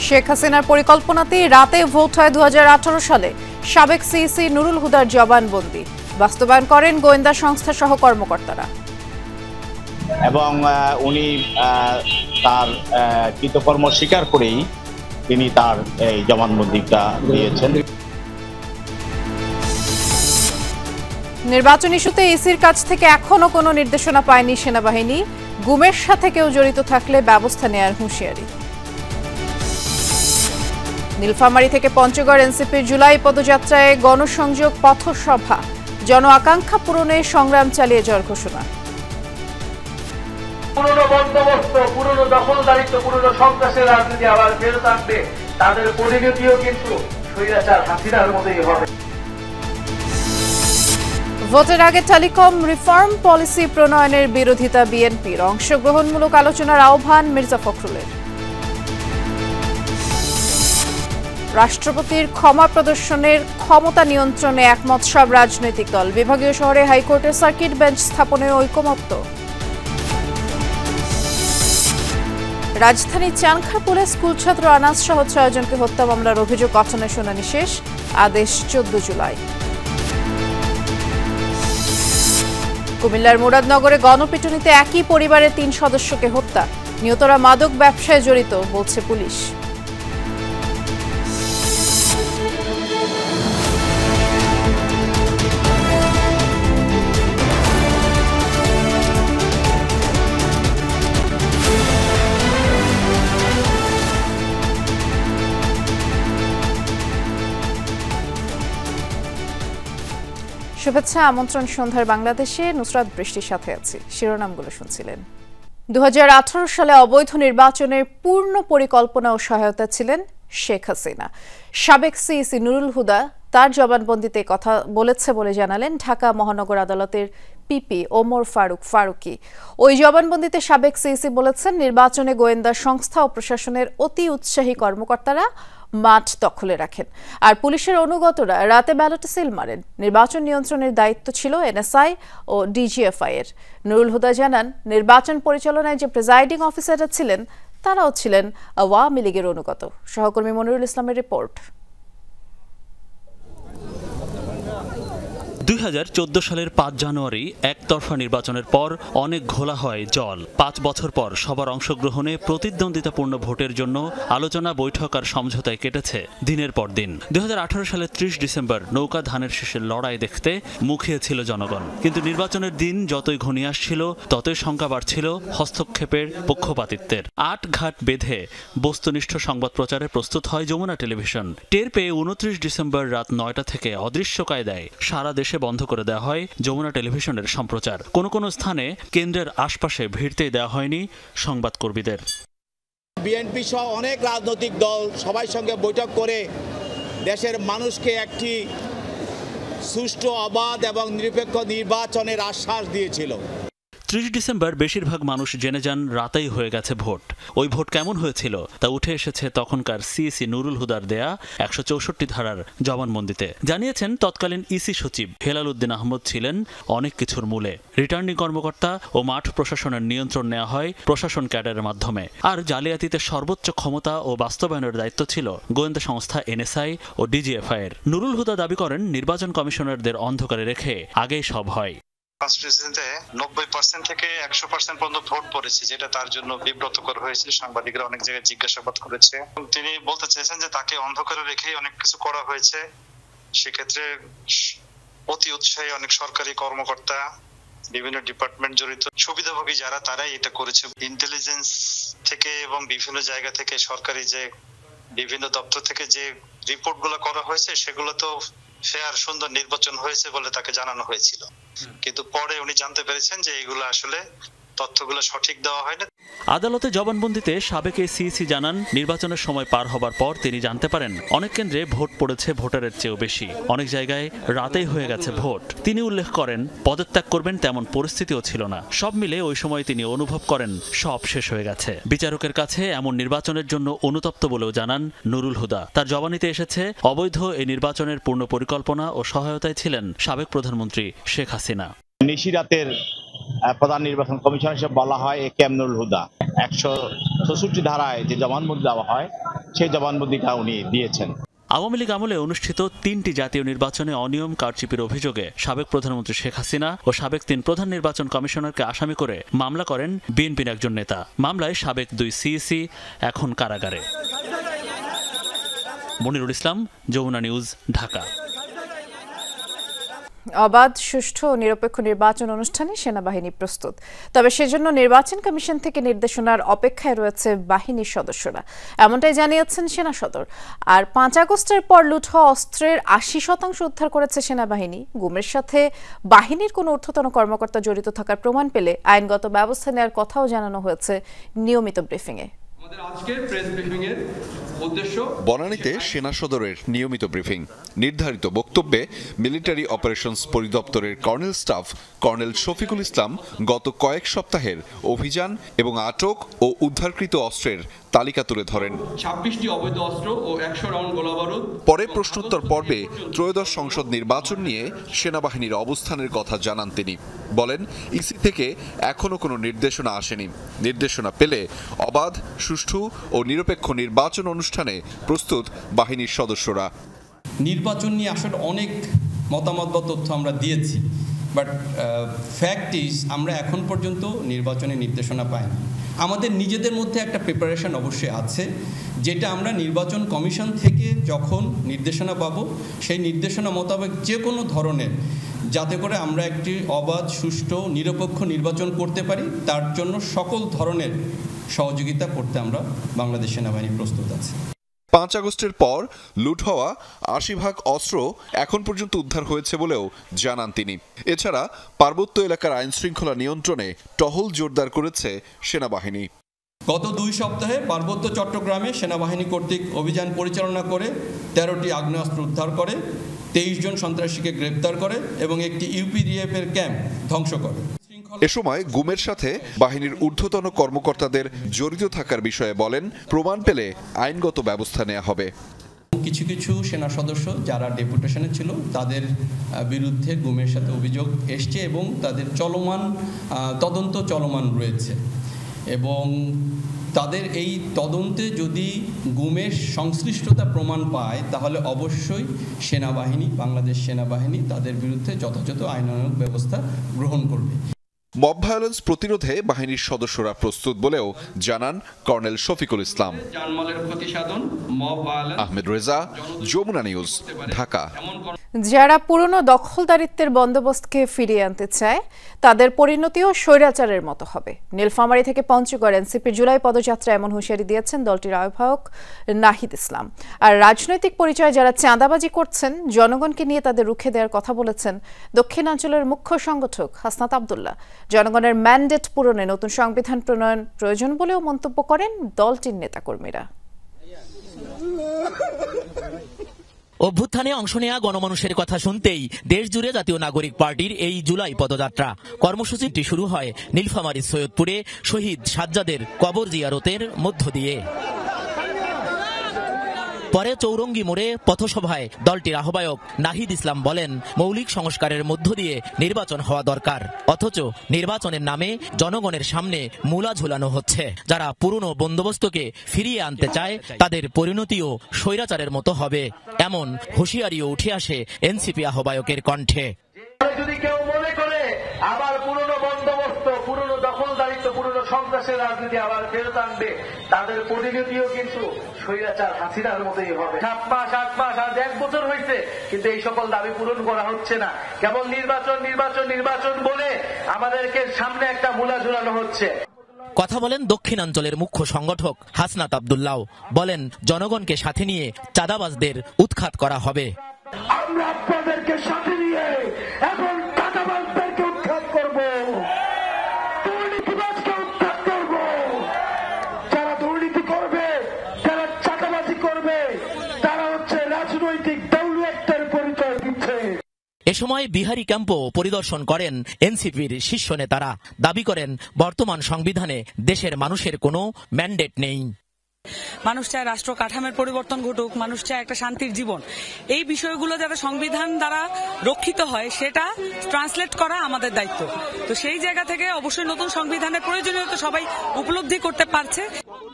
শেখ হাসিনার পরিকল্পনাতেই রাতে ভোট হয় 2018 সালে। সাবেক সিইসি নুরুল হুদার জবানবন্দি বাস্তবায়ন করেন গোয়েন্দা সংস্থা সহ কর্মকর্তারা। এবং উনি তার কৃতকর্ম স্বীকার করেই তিনি তার এই জবানবন্দিটা দিয়েছেন। নির্বাচন ইস্যুতে ইসির কাছ থেকে এখনো কোনো নির্দেশনা পায়নি সেনাবাহিনী। গুমের সাথে কেউ জড়িত থাকলে ব্যবস্থা নেয়ার হুঁশিয়ারি। নীলফামারী থেকে পঞ্চগড় এনসিপির জুলাই পদযাত্রায় গণসংযোগ পথসভা, জন আকাঙ্ক্ষা পূরণে সংগ্রাম চালিয়ে যাওয়ার ঘোষণা। পুরনো বন্দোবস্ত, পুরনো দখলদারিত্ব, পুরনো সন্ত্রাসের রাজনীতি আবার ফেরত আনবে, তাদের পরিণতিও কিন্তু স্বৈরাচার হাসিনার মতোই হবে। ভোটের আগে টেলিকম রিফর্ম পলিসি প্রণয়নের বিরোধিতা বিএনপির। অংশগ্রহণমূলক আলোচনার আহ্বান মির্জা ফখরুলের। রাষ্ট্রপতির ক্ষমা প্রদর্শনের ক্ষমতা নিয়ন্ত্রণে একমত সব রাজনৈতিক দল। বিভাগীয় শহরে হাইকোর্টের সার্কিট বেঞ্চ স্থাপনে ঐকমত্য। রাজধানীর চানখারপুলে স্কুল ছাত্র আনাস সহ 6 জনকে হত্যা মামলার অভিযোগ গঠনের শুনানি শেষ। আদেশ 14 জুলাই। কুমিল্লার মুরাদনগরে গণপিটুনিতে একই পরিবারের 3 সদস্যকে হত্যা। নিহতরা মাদক ব্যবসায় জড়িত বলছে পুলিশ। শুভেচ্ছা, আমন্ত্রণ সন্ধ্যার বাংলাদেশে। নুসরাত বৃষ্টির সাথে আছি। শিরোনামগুলো শুনছিলেন। 2018 সালে অবৈধ নির্বাচনের পূর্ণ পরিকল্পনা ও সহায়তা ছিলেন শেখ হাসিনা। সাবেক সিইসি নুরুল হুদা তার জবানবন্দিতে কথা বলেছে বলে জানালেন ঢাকা মহানগর আদালতের পিপি ওমর ফারুকী। ওই জবানবন্দিতে সাবেক সিইসি বলেছেন, নির্বাচনে গোয়েন্দা সংস্থা ও প্রশাসনের অতি উৎসাহী কর্মকর্তারা মাঠ দখলে রাখেন, আর পুলিশের অনুগতরা রাতে ব্যালটে সিল মারেন। নির্বাচন নিয়ন্ত্রণের দায়িত্ব ছিল এনএসআই ও ডিজিএফআই এর। নুরুল হুদা জানান, নির্বাচন পরিচালনায় যে প্রিজাইডিং অফিসাররা ছিলেন তারাও ছিলেন আওয়ামী লীগের অনুগত। সহকর্মী মনিরুল ইসলামের রিপোর্ট। 2014 সালের 5 জানুয়ারি একতরফা নির্বাচনের পর অনেক ঘোলা হয় জল। 5 বছর পর সবার অংশগ্রহণে প্রতিদ্বন্দ্বিতাপূর্ণ ভোটের জন্য আলোচনা, বৈঠক আর সমঝোতায় কেটেছে দিনের পর দিন। 2018 সালের 30 ডিসেম্বর নৌকা ধানের শেষের লড়াই দেখতে মুখিয়েছিল জনগণ। কিন্তু নির্বাচনের দিন যতই ঘনিয়ে আসছিল ততই শঙ্কা বাড়ছিল হস্তক্ষেপের, পক্ষপাতিত্বের। 8 ঘাট বেঁধে বস্তুনিষ্ঠ সংবাদ প্রচারে প্রস্তুত হয় যমুনা টেলিভিশন। টের পেয়ে 29 ডিসেম্বর রাত 9টা থেকে অদৃশ্য কায়দায় সারা দেশে বন্ধ করে দেওয়া হয় যমুনা টেলিভিশনের সম্প্রচার। কোনো স্থানে কেন্দ্রের আশপাশে ভিড়তেই দেওয়া হয়নি সংবাদকর্মীদের। বিএনপি সহ অনেক রাজনৈতিক দল সবাই সঙ্গে বৈঠক করে দেশের মানুষকে একটি সুষ্ঠু, অবাধ এবং নিরপেক্ষ নির্বাচনের আশ্বাস দিয়েছিল। 30 ডিসেম্বর বেশিরভাগ মানুষ জেনে যান রাতেই হয়ে গেছে ভোট। ওই ভোট কেমন হয়েছিল তা উঠে এসেছে তখনকার সিইসি নুরুল হুদার দেয়া 164 ধারার জবানবন্দিতে। জানিয়েছেন, তৎকালীন ইসি সচিব হেলাল উদ্দিন আহমদ ছিলেন অনেক কিছুর মূলে। রিটার্নিং কর্মকর্তা ও মাঠ প্রশাসনের নিয়ন্ত্রণ নেওয়া হয় প্রশাসন ক্যাডারের মাধ্যমে, আর জালিয়াতিতে সর্বোচ্চ ক্ষমতা ও বাস্তবায়নের দায়িত্ব ছিল গোয়েন্দা সংস্থা এনএসআই ও ডিজিএফআই এর। নুরুল হুদা দাবি করেন, নির্বাচন কমিশনারদের অন্ধকারে রেখে আগেই সব হয়। কনস্টিটিউশনতে 90% থেকে 100% পর্যন্ত ভোট পড়েছে, যেটা তার জন্য বিব্রতকর হয়েছে। সাংবাদিকরা অনেক জায়গায় জিজ্ঞাসাবাদ করেছে। তিনি বলতে চেয়েছেন যে তাকে অন্ধকারে রেখেই অনেক কিছু করা হয়েছে। সেক্ষেত্রে অতি উৎসাহী অনেক সরকারি কর্মকর্তা, বিভিন্ন ডিপার্টমেন্ট জড়িত সুবিধাভোগী যারা, তারাই এটা করেছে। ইন্টেলিজেন্স থেকে এবং বিভিন্ন জায়গা থেকে, সরকারি যে বিভিন্ন দপ্তর থেকে যে রিপোর্টগুলো করা হয়েছে, সেগুলো তো ফেয়ার সুন্দর নির্বাচন হয়েছে বলে তাকে জানানো হয়েছিল। কিন্তু পরে উনি জানতে পেরেছেন যে এগুলো আসলে তথ্যগুলো সঠিক দেওয়া হয় না। আদালতে জবানবন্দিতে সাবেক এই সিইসি জানান, নির্বাচনের সময় পার হবার পর তিনি জানতে পারেন অনেক কেন্দ্রে ভোট পড়েছে ভোটারের চেয়েও বেশি। অনেক জায়গায় রাতেই হয়ে গেছে ভোট। তিনি উল্লেখ করেন, পদত্যাগ করবেন তেমন পরিস্থিতিও ছিল না। সব মিলে ওই সময় তিনি অনুভব করেন সব শেষ হয়ে গেছে। বিচারকের কাছে এমন নির্বাচনের জন্য অনুতপ্ত বলেও জানান নুরুল হুদা। তার জবানিতে এসেছে, অবৈধ এই নির্বাচনের পূর্ণ পরিকল্পনা ও সহায়তায় ছিলেন সাবেক প্রধানমন্ত্রী শেখ হাসিনা। নিশিরাতের প্রধান নির্বাচন কমিশন হিসেবে বলা হয় এ কে এম নুরুল হুদা। 164 ধারায় যে জবানবন্দি দেওয়া হয় সেই জবানবন্দিটা উনি দিয়েছেন। আওয়ামী লীগ আমলে অনুষ্ঠিত 3টি জাতীয় নির্বাচনে অনিয়ম কারচুপির অভিযোগে সাবেক প্রধানমন্ত্রী শেখ হাসিনা ও সাবেক 3 প্রধান নির্বাচন কমিশনারকে আসামি করে মামলা করেন বিএনপির একজন নেতা। মামলায় সাবেক 2 সিইসি এখন কারাগারে। মনিরুল ইসলাম, যমুনা নিউজ, ঢাকা। অবাধ, সুষ্ঠু ও নিরপেক্ষ নির্বাচন অনুষ্ঠানে সেনাবাহিনী প্রস্তুত, তবে সেজন্য নির্বাচন কমিশন থেকে নির্দেশনার অপেক্ষায় রয়েছে বাহিনীর সদস্যরা, এমনটাই জানিয়েছেন সেনা সদর। আর 5 আগস্টের পর লুট হওয়া অস্ত্রের 80% উদ্ধার করেছে সেনাবাহিনী। গুমের সাথে বাহিনীর কোনো ঊর্ধ্বতন কর্মকর্তা জড়িত থাকার প্রমাণ পেলে আইনগত ব্যবস্থা নেওয়ার কথাও জানানো হয়েছে নিয়মিত ব্রিফিংয়ে। বনানীতে সেনা সদরের নিয়মিত ব্রিফিং। নির্ধারিত বক্তব্যে মিলিটারি অপারেশনস পরিদপ্তরের colonel staff colonel Shafiqul Islam গত কয়েক সপ্তাহের অভিযান এবং আটক ও উদ্ধারকৃত অস্ত্রের তালিকা তুলে ধরেন। 26টি অবৈধ অস্ত্র ও 100 রাউন্ড গোলাবারুদ। পরে প্রশ্নোত্তর পর্বে ত্রয়োদশ সংসদ নির্বাচন নিয়ে সেনাবাহিনীর অবস্থানের কথা জানান তিনি। বলেন, ইসি থেকে এখনো কোনো নির্দেশনা আসেনি। নির্দেশনা পেলে অবাধ, সুষ্ঠু ও নিরপেক্ষ নির্বাচন অনুষ্ঠানে প্রস্তুত বাহিনীর সদস্যরা। নির্বাচন নিয়ে আসলে অনেক মতামত বা তথ্য আমরা দিয়েছি, বাট ফ্যাক্ট ইজ আমরা এখন পর্যন্ত নির্বাচনের নির্দেশনা পাইনি। আমাদের নিজেদের মধ্যে একটা প্রিপারেশন অবশ্যই আছে, যেটা আমরা নির্বাচন কমিশন থেকে যখন নির্দেশনা পাবো সেই নির্দেশনা মোতাবেক যে কোনো ধরনের, যাতে করে আমরা একটি অবাধ, সুষ্ঠু, নিরপেক্ষ নির্বাচন করতে পারি, তার জন্য সকল ধরনের সহযোগিতা করতে আমরা বাংলাদেশ সেনাবাহিনী প্রস্তুত আছে। 5 আগস্টের পর লুট হওয়া 80 ভাগ অস্ত্র এখন পর্যন্ত উদ্ধার হয়েছে বলেও জানান তিনি। এছাড়া পার্বত্য এলাকার আইন শৃঙ্খলা নিয়ন্ত্রণে টহল জোরদার করেছে সেনাবাহিনী। গত 2 সপ্তাহে পার্বত্য চট্টগ্রামে সেনাবাহিনী কর্তৃক অভিযান পরিচালনা করে 13টি আগ্নেয়াস্ত্র উদ্ধার করে, 23 জন সন্ত্রাসীকে গ্রেপ্তার করে এবং একটি ইউপিডিএফ এর ক্যাম্প ধ্বংস করে। এ সময় গুমের সাথে বাহিনীর ঊর্ধ্বতন কর্মকর্তাদের জড়িত থাকার বিষয়ে বলেন, প্রমাণ পেলে আইনগত ব্যবস্থা নেওয়া হবে। কিছু কিছু সেনা সদস্য যারা ডেপুটেশনে ছিল তাদের বিরুদ্ধে গুমের সাথে অভিযোগ এসছে এবং তাদের তদন্ত চলমান রয়েছে, এবং তাদের এই তদন্তে যদি গুমের সংশ্লিষ্টতা প্রমাণ পায় তাহলে অবশ্যই বাংলাদেশ সেনাবাহিনী তাদের বিরুদ্ধে যথাযথ আইনানুগ ব্যবস্থা গ্রহণ করবে। মব ভায়োলেন্স প্রতিরোধে বাহিনীর সদস্যরা প্রস্তুত বলেও জানান কর্নেল শফিকুল ইসলাম। আহমেদ রেজা, যমুনা নিউজ, ঢাকা। যারা পুরনো দখলদারিত্বের বন্দোবস্তকে ফিরিয়ে আনতে চায় তাদের পরিণতিও স্বৈরাচারের মতো হবে। নীলফামারী থেকে পঞ্চগড় এনসিপির জুলাই পদযাত্রা এমন হুঁশিয়ারি দিয়েছেন দলটির আহ্বায়ক নাহিদ ইসলাম। আর রাজনৈতিক পরিচয়ে যারা চাঁদাবাজি করছেন জনগণকে নিয়ে তাদের রুখে দেওয়ার কথা বলেছেন দক্ষিণাঞ্চলের মুখ্য সংগঠক হাসনাত আব্দুল্লাহ। জনগণের ম্যান্ডেট পূরণে নতুন সংবিধান প্রণয়ন প্রয়োজন বলেও মন্তব্য করেন দলটির নেতাকর্মীরা। অভ্যুত্থানে অংশ নেওয়া গণমানুষের কথা শুনতেই দেশ জুড়ে জাতীয় নাগরিক পার্টির এই জুলাই পদযাত্রা। কর্মসূচিটি শুরু হয় নীলফামারীর সৈয়দপুরে শহীদ সাজ্জাদের কবর জিয়ারতের মধ্য দিয়ে। পরে চৌরঙ্গি মোড়ে পথসভায় দলটির আহ্বায়ক নাহিদ ইসলাম বলেন, মৌলিক সংস্কারের মধ্য দিয়ে নির্বাচন হওয়া দরকার, অথচ নির্বাচনের নামে জনগণের সামনে মূলা ঝুলানো হচ্ছে। যারা পুরনো বন্দোবস্তকে ফিরিয়ে আনতে চায় তাদের পরিণতিও স্বৈরাচারের মতো হবে, এমন হুঁশিয়ারিও উঠে আসে এনসিপি আহ্বায়কের কণ্ঠে। যদি কেউ মনে করে আবার পুরনো বন্দোবস্ত, পুরনো দখলদারিত্ব, পুরনো সন্ত্রাসের রাজনীতি আবার ফেরত আনবে, তাদের পরিণতিও কিন্তু স্বৈরাচার হাসিনার মতোই হবে। 7 মাস 8 মাস আজ 1 বছর হয়েছে, কিন্তু এই সকল দাবি পূরণ করা হচ্ছে না। কেবল নির্বাচন নির্বাচন নির্বাচন বলে আমাদেরকে সামনে একটা মূলা ঝুলানো হচ্ছে। কথা বলেন দক্ষিণাঞ্চলের মুখ্য সংগঠক হাসনাত আব্দুল্লাহ। বলেন, জনগণকে সাথে নিয়ে চাঁদাবাজদের উৎখাত করা হবে। আমরা আপনাদেরকে সাথে নিয়ে এখন চাঁদাবাজদেরকে উৎখাত করব, দুর্নীতিবাজকে উৎখাত করব। যারা দুর্নীতি করবে, যারা চাঁদাবাজি করবে, তারা হচ্ছে রাজনৈতিক দৌলতের পরিচয় দিচ্ছে। এ সময় বিহারি ক্যাম্পও পরিদর্শন করেন এনসিপির শীর্ষ নেতারা। দাবি করেন, বর্তমান সংবিধানে দেশের মানুষের কোনো ম্যান্ডেট নেই। মানুষ চায় রাষ্ট্র কাঠামোর পরিবর্তন ঘটুক, মানুষ চায় একটা শান্তির জীবন। এই বিষয়গুলো যাতে সংবিধান দ্বারা রক্ষিত হয় সেটা ট্রান্সলেট করা আমাদের দায়িত্ব। তো সেই জায়গা থেকে অবশ্যই নতুন সংবিধানের প্রয়োজনীয়তা সবাই উপলব্ধি করতে পারছে।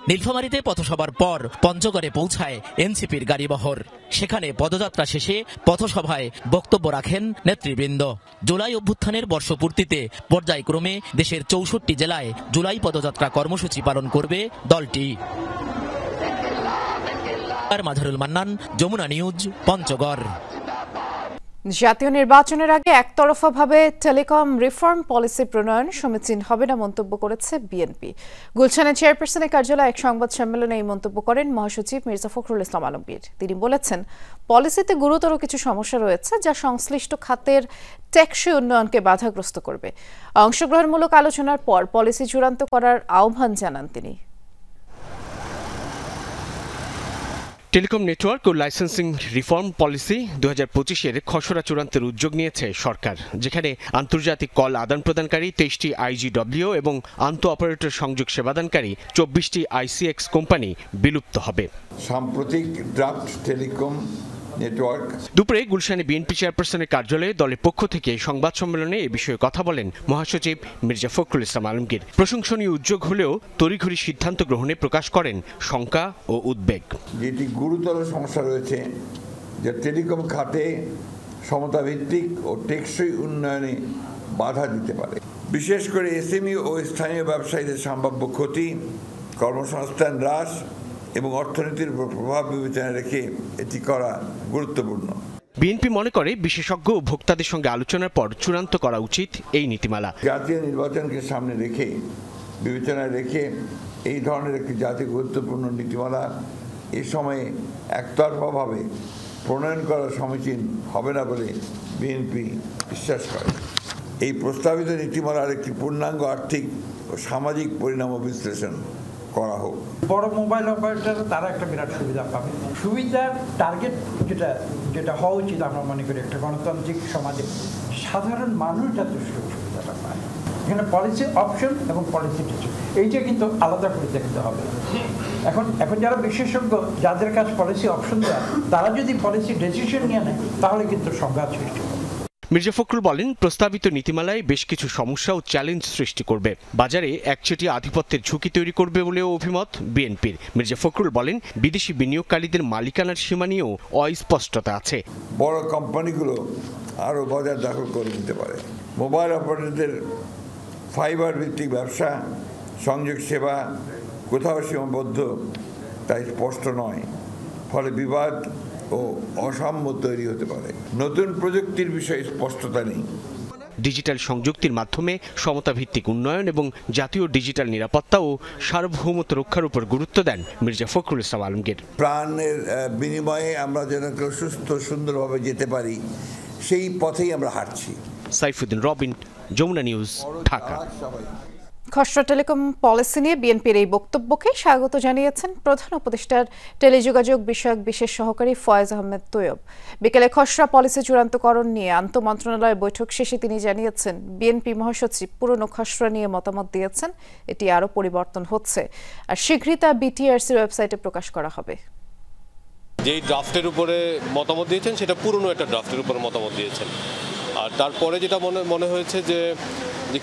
নীলফামারীতে পথসভার পর পঞ্চগড়ে পৌঁছায় এনসিপির গাড়িবহর। সেখানে পদযাত্রা শেষে পথসভায় বক্তব্য রাখেন নেতৃবৃন্দ। জুলাই অভ্যুত্থানের বর্ষপূর্তিতে পর্যায়ক্রমে দেশের 64 জেলায় জুলাই পদযাত্রা কর্মসূচি পালন করবে দলটি। মাঝারুল মান্নান, যমুনা নিউজ, পঞ্চগড়। জাতীয় নির্বাচনের আগে একতরফাভাবে টেলিকম রিফর্ম পলিসি প্রণয়ন সমীচীন হবে না মন্তব্য করেছে বিএনপি। গুলশানের চেয়ারপারসনের কার্যালয়ে এক সংবাদ সম্মেলনে এই মন্তব্য করেন মহাসচিব মির্জা ফখরুল ইসলাম আলমগীর। তিনি বলেছেন, পলিসিতে গুরুতর কিছু সমস্যা রয়েছে যা সংশ্লিষ্ট খাতের টেকসই উন্নয়নকে বাধাগ্রস্ত করবে। অংশগ্রহণমূলক আলোচনার পর পলিসি চূড়ান্ত করার আহ্বান জানান তিনি। টেলিকম নেটওয়ার্ক ও লাইসেন্সিং রিফর্ম পলিসি 2025-এর খসড়া চূড়ান্তের উদ্যোগ নিয়েছে সরকার, যেখানে আন্তর্জাতিক কল আদান প্রদানকারী 23টি IGW এবং আন্তঃ অপারেটর সংযোগ সেবাদানকারী 24টি ICX কোম্পানি বিলুপ্ত হবে। সাম্প্রতিক ড্রাফট টেলিকম নেটওয়ার্ক। দুপুরে গুলশানে বিএনপি চেয়ারপারসনের কার্যালয়ে দলের পক্ষ থেকে সংবাদ সম্মেলনে এ বিষয়ে কথা বলেন মহাসচিব মির্জা ফখরুল ইসলাম আলমগীর। প্রশংসনীয় উদ্যোগ হলেও তড়িঘড়ি সিদ্ধান্ত গ্রহণে প্রকাশ করেন শঙ্কা ও উদ্বেগ। যেটি গুরুতর সমস্যা রয়েছে যে টেলিকম খাতে সমতাভিত্তিক ও টেকসই উন্নয়নে বাধা দিতে পারে। বিশেষ করে এসএমই ও স্থানীয় ব্যবসায়ীদের সম্ভাব্য ক্ষতি, কর্মসংস্থান হ্রাস এবং অর্থনীতির উপর প্রভাব বিবেচনায় রেখে এটি করা গুরুত্বপূর্ণ। বিএনপি মনে করে বিশেষজ্ঞ ও ভোক্তাদের সঙ্গে আলোচনার পর চূড়ান্ত করা উচিত এই নীতিমালা। জাতীয় নির্বাচনকে সামনে রেখে বিবেচনায় রেখে এই ধরনের একটি জাতীয় গুরুত্বপূর্ণ নীতিমালা এ সময়ে একতরফাভাবে প্রণয়ন করা সমীচীন হবে না বলে বিএনপি বিশ্বাস করে। এই প্রস্তাবিত নীতিমালার একটি পূর্ণাঙ্গ আর্থিক ও সামাজিক পরিণাম বিশ্লেষণ করা হোক। বড় মোবাইল অপারেটর তারা একটা বিরাট সুবিধা পাবে। সুবিধার টার্গেট যেটা হওয়া উচিত আমরা মনে করি একটা গণতান্ত্রিক সমাজে সাধারণ মানুষ যাতে সুবিধাটা পায়। এখানে পলিসি অপশন এবং পলিসি ডিসিশন এইটা কিন্তু আলাদা করে দেখতে হবে। এখন যারা বিশেষজ্ঞ যাদের কাছে পলিসি অপশন দেয় তারা যদি পলিসি ডিসিশন নিয়ে নেয় তাহলে কিন্তু সংঘাত সৃষ্টি হবে। মির্জা ফখরুল বলেন, প্রস্তাবিত নীতিমালায় বেশ কিছু সমস্যা ও চ্যালেঞ্জ সৃষ্টি করবে, বাজারে একচেটিয়া আধিপত্যের ঝুঁকি তৈরি করবে বলেও অভিমত বিএনপির। মির্জা ফখরুল বলেন, বিদেশি বিনিয়োগকারীদের মালিকানার সীমা নিয়েও অস্পষ্টতা আছে। বড় কোম্পানিগুলো আরও বাজার দখল করে নিতে পারে। মোবাইল অপারেটরদের ফাইবার ভিত্তিক ব্যবসা, সংযোগ সেবা কোথাও সীমাবদ্ধ তাই স্পষ্ট নয়, ফলে বিবাদ ও অসাম্য তৈরি হতে পারে। নতুন প্রযুক্তির বিষয়ে স্পষ্টতা নেই। ডিজিটাল সংযুক্তির মাধ্যমে সমতাভিত্তিক উন্নয়ন এবং জাতীয় ডিজিটাল নিরাপত্তা ও সার্বভৌমত্ব রক্ষার উপর গুরুত্ব দেন মির্জা ফখরুল ইসলাম আলমগীর। প্রাণের বিনিময়ে আমরা যেন কেউ সুস্থ সুন্দরভাবে যেতে পারি সেই পথেই আমরা হাঁটছি। সাইফুদ্দিন রবিন, যমুনা নিউজ, ঢাকা। খসড়া টেলিকম পলিসি নিয়ে বিএনপির এই বক্তব্যকে স্বাগত জানিয়েছেন প্রধান উপদেষ্টার টেলিযোগাযোগ বিষয়ক বিশেষ সহকারী ফয়েজ আহমেদ তৈয়ব। বিকেলে খসড়া পলিসি চূড়ান্তকরণ নিয়ে আন্তঃমন্ত্রণালয় বৈঠক শেষে তিনি জানিয়েছেন, বিএনপি মহাসচিব পুরনো খসড়া নিয়ে মতামত দিয়েছেন, এটি আরও পরিবর্তন হচ্ছে আর শীঘ্রই তা বিটিআরসির ওয়েবসাইটে প্রকাশ করা হবে। যেই ড্রাফটের উপরে মতামত দিয়েছেন সেটা পুরনো একটা ড্রাফটের উপরে মতামত দিয়েছেন, আর তারপরে যেটা মনে হয়েছে যে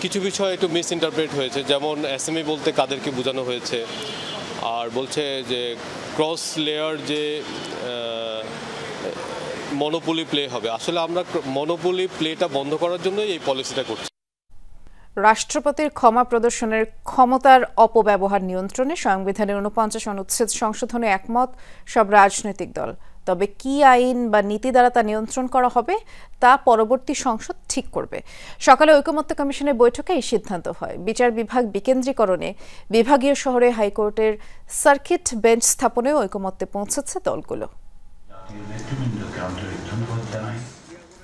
কিছু বিষয় একটু মিস ইন্টারপ্রেট হয়েছে, যেমন এসএমই বলতে কাদেরকে বোঝানো হয়েছে, আর বলছে যে ক্রস লেয়ার যে মনোপলি প্লে হবে। আসলে আমরা মনোপলি প্লেটা বন্ধ করার জন্যই এই পলিসিটা করছি। রাষ্ট্রপতির ক্ষমা প্রদর্শনের ক্ষমতার অপব্যবহার নিয়ন্ত্রণে সংবিধানের 49 অনুচ্ছেদ সংশোধনে একমত সব রাজনৈতিক দল। তবে কি আইন বা নীতি দ্বারা তা নিয়ন্ত্রণ করা হবে তা পরবর্তী সংসদ ঠিক করবে। সকালে ঐকমত্য কমিশনের বৈঠকে এই সিদ্ধান্ত হয়। বিচার বিভাগ বিকেন্দ্রীকরণে বিভাগীয় শহরে হাইকোর্টের সার্কিট বেঞ্চ স্থাপনেও ঐকমত্যে পৌঁছেছে দলগুলো।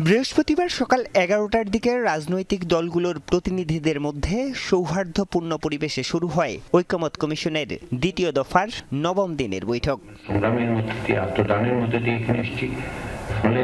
বৃহস্পতিবার সকাল 11টার দিকে রাজনৈতিক দলগুলোর প্রতিনিধিদের মধ্যে সৌহার্দ্যপূর্ণ পরিবেশে শুরু হয় ঐকমত্য কমিশনের দ্বিতীয় দফার 9ম দিনের বৈঠক। সংগ্রামের মধ্যে দিয়ে, আত্মদানের মধ্যে দিয়ে এখানে এসেছি, ফলে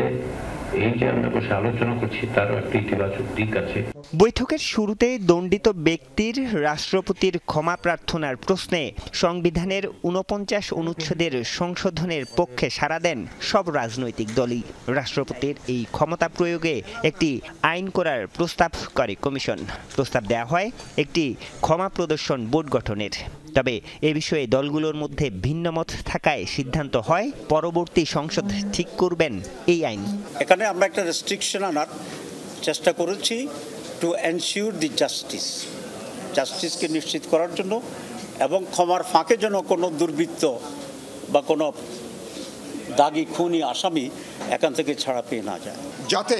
এই যে আমরা বসে আলোচনা করছি তারও একটা ইতিবাচক দিক আছে। বৈঠকের শুরুতে দণ্ডিত ব্যক্তির রাষ্ট্রপতির ক্ষমা প্রার্থনার প্রশ্নে সংবিধানের 49 অনুচ্ছেদের সংশোধনের পক্ষে সাড়া দেন সব রাজনৈতিক দলই। রাষ্ট্রপতির এই ক্ষমতা প্রয়োগে একটি আইন করার প্রস্তাব করে কমিশন। প্রস্তাব দেওয়া হয় একটি ক্ষমা প্রদর্শন বোর্ড গঠনের। তবে এ বিষয়ে দলগুলোর মধ্যে ভিন্নমত থাকায় সিদ্ধান্ত হয় পরবর্তী সংসদ ঠিক করবেন এই আইন। এখানে আমরা একটা রেস্ট্রিকশন আনার চেষ্টা করেছি টু এনশিওর দি জাস্টিসকে নিশ্চিত করার জন্য, এবং ক্ষমার ফাঁকে যেন কোনো দুর্বৃত্ত বা কোনো দাগি খুনি আসামি এখান থেকে ছাড়া পেয়ে না যায়, যাতে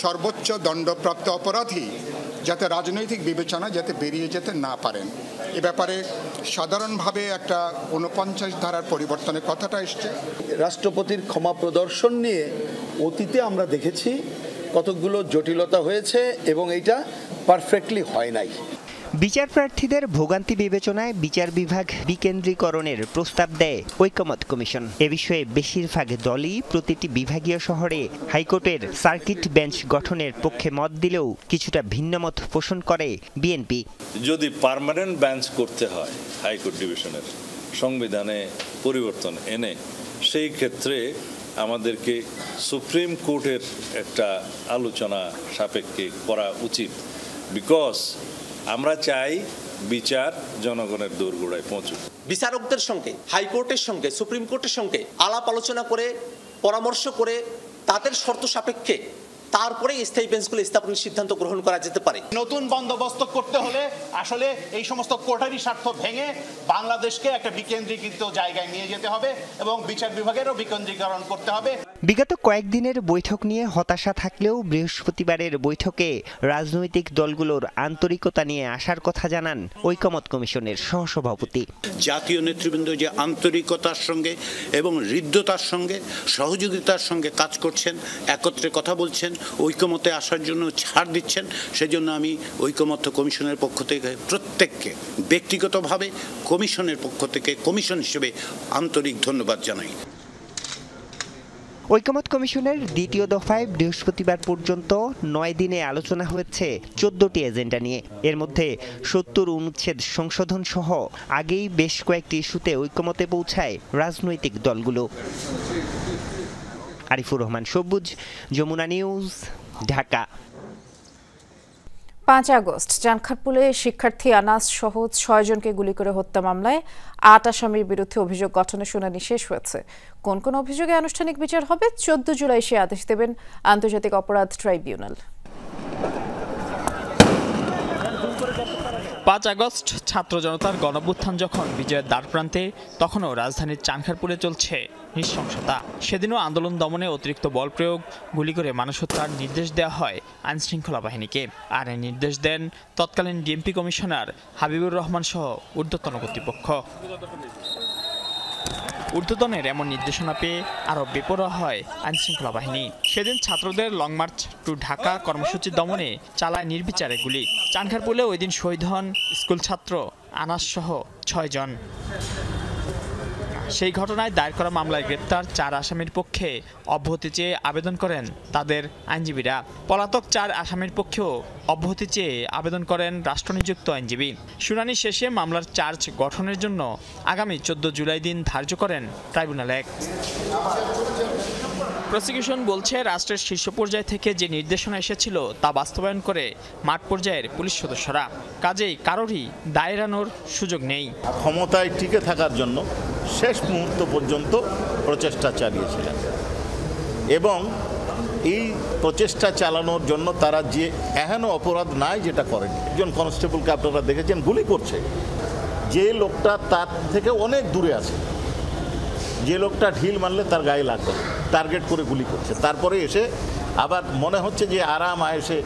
সর্বোচ্চ দণ্ডপ্রাপ্ত অপরাধী যাতে রাজনৈতিক বিবেচনা যাতে বেরিয়ে যেতে না পারেন। এ ব্যাপারে সাধারণভাবে একটা 49 ধারার পরিবর্তনের কথাটা এসছে। রাষ্ট্রপতির ক্ষমা প্রদর্শন নিয়ে অতীতে আমরা দেখেছি কতগুলো জটিলতা হয়েছে এবং এটা পারফেক্টলি হয় নাই। বিচার প্রার্থীদের ভোগান্তি বিবেচনায় বিচার বিভাগ বিকেন্দ্রীকরণের প্রস্তাব দেয় ঐকমত্য কমিশন। এ বিষয়ে বেশিরভাগ দলই প্রতিটি বিভাগীয় শহরে হাইকোর্টের সার্কিট বেঞ্চ গঠনের পক্ষে মত দিলেও কিছুটা ভিন্নমত পোষণ করে বিএনপি। যদি পার্মানেন্ট বেঞ্চ করতে হয় হাইকোর্ট ডিভিশনের সংবিধানে পরিবর্তন এনে, সেই ক্ষেত্রে আমাদেরকে সুপ্রিম কোর্টের একটা আলোচনা সাপেক্ষে করা উচিত। বিকজ আমরা চাই বিচার জনগণের দোরগোড়ায় পৌঁছুক। বিচারকদের সঙ্গে, হাইকোর্টের সঙ্গে, সুপ্রিম কোর্টের সঙ্গে আলাপ আলোচনা করে, পরামর্শ করে তাদের শর্ত সাপেক্ষে তারপরে স্থায়ী বেঞ্চগুলো স্থাপনের সিদ্ধান্ত গ্রহণ করা যেতে পারে। নতুন বন্দোবস্ত করতে হলে আসলে এই সমস্ত কোটারি স্বার্থ ভেঙে বাংলাদেশকে একটা বিকেন্দ্রীকৃত জায়গায় নিয়ে যেতে হবে এবং বিচার বিভাগেরও বিকেন্দ্রীকরণ করতে হবে। বিগত কয়েকদিনের বৈঠক নিয়ে হতাশা থাকলেও বৃহস্পতিবারের বৈঠকে রাজনৈতিক দলগুলোর আন্তরিকতা নিয়ে আসার কথা জানান ঐকমত্য কমিশনের সহসভাপতি। জাতীয় নেতৃবৃন্দ যে আন্তরিকতার সঙ্গে এবং হৃদ্যতার সঙ্গে সহযোগিতার সঙ্গে কাজ করছেন, একত্রে কথা বলছেন, ঐকমত্যে আসার জন্য ছাড় দিচ্ছেন, সেজন্য আমি ঐকমত্য কমিশনের পক্ষ থেকে প্রত্যেককে ব্যক্তিগতভাবে কমিশনের পক্ষ থেকে কমিশন হিসেবে আন্তরিক ধন্যবাদ জানাই। ঐকমত্য কমিশনের দ্বিতীয় দফায় বৃহস্পতিবার পর্যন্ত 9 দিনে আলোচনা হয়েছে 14টি এজেন্ডা নিয়ে। এর মধ্যে 70 অনুচ্ছেদ সংশোধন সহ আগেই বেশ কয়েকটি ইস্যুতে ঐকমত্যে পৌঁছায় রাজনৈতিক দলগুলো। আরিফুর রহমান সবুজ, যমুনা নিউজ, ঢাকা। 5 আগস্ট চানখারপুলে শিক্ষার্থী আনাস সহ 6 জনকে গুলি করে হত্যা মামলায় 8 আসামির বিরুদ্ধে অভিযোগ গঠনের শুনানি শেষ হয়েছে। কোন কোন অভিযোগে আনুষ্ঠানিক বিচার হবে 14 জুলাই সে আদেশ দেবেন আন্তর্জাতিক অপরাধ ট্রাইব্যুনাল। 5 আগস্ট ছাত্র জনতার গণঅভ্যুত্থান যখন বিজয়ের দ্বারপ্রান্তে, তখনও রাজধানীর চানখারপুলে চলছে নৃশংসতা। সেদিনও আন্দোলন দমনে অতিরিক্ত বল প্রয়োগ, গুলি করে মানুষ হত্যার নির্দেশ দেওয়া হয় আইনশৃঙ্খলা বাহিনীকে। আর এই নির্দেশ দেন তৎকালীন ডিএমপি কমিশনার হাবিবুর রহমান সহ ঊর্ধ্বতন কর্তৃপক্ষ। ঊর্ধ্বতনের এমন নির্দেশনা পেয়ে আরও বেপরোয়া হয় আইনশৃঙ্খলা বাহিনী। সেদিন ছাত্রদের লং মার্চ টু ঢাকা কর্মসূচি দমনে চালায় নির্বিচারে গুলি। চানখারপুলে ওই দিন শহীদ হন স্কুল ছাত্র আনাস সহ 6 জন। সেই ঘটনায় দায়ের করা মামলায় গ্রেপ্তার 4 আসামির পক্ষে অব্যাহতি চেয়ে আবেদন করেন তাদের আইনজীবীরা। পলাতক 4 আসামির পক্ষেও অব্যাহতি চেয়ে আবেদন করেন রাষ্ট্রনিযুক্ত আইনজীবী। শুনানি শেষে মামলার চার্জ গঠনের জন্য আগামী 14 জুলাই দিন ধার্য করেন ট্রাইব্যুনাল 1। প্রসিকিউশন বলছে, রাষ্ট্রের শীর্ষ পর্যায় থেকে যে নির্দেশনা এসেছিল তা বাস্তবায়ন করে মাঠ পর্যায়ের পুলিশ সদস্যরা। কাজেই কারোরই দায় এড়ানোর সুযোগ নেই। ক্ষমতায় টিকে থাকার জন্য শেষ মুহূর্ত পর্যন্ত প্রচেষ্টা চালিয়েছিলেন এবং এই প্রচেষ্টা চালানোর জন্য তারা যে এহেন অপরাধ নাই যেটা করেন। একজন কনস্টেবলকে আপনারা দেখেছেন গুলি করছে, যে লোকটা তার থেকে অনেক দূরে আছে, যে লোকটা ঢিল মারলে তার গায়ে লাগবে, টার্গেট করে গুলি করছে। তারপরে এসে আবার মনে হচ্ছে যে আরাম এসে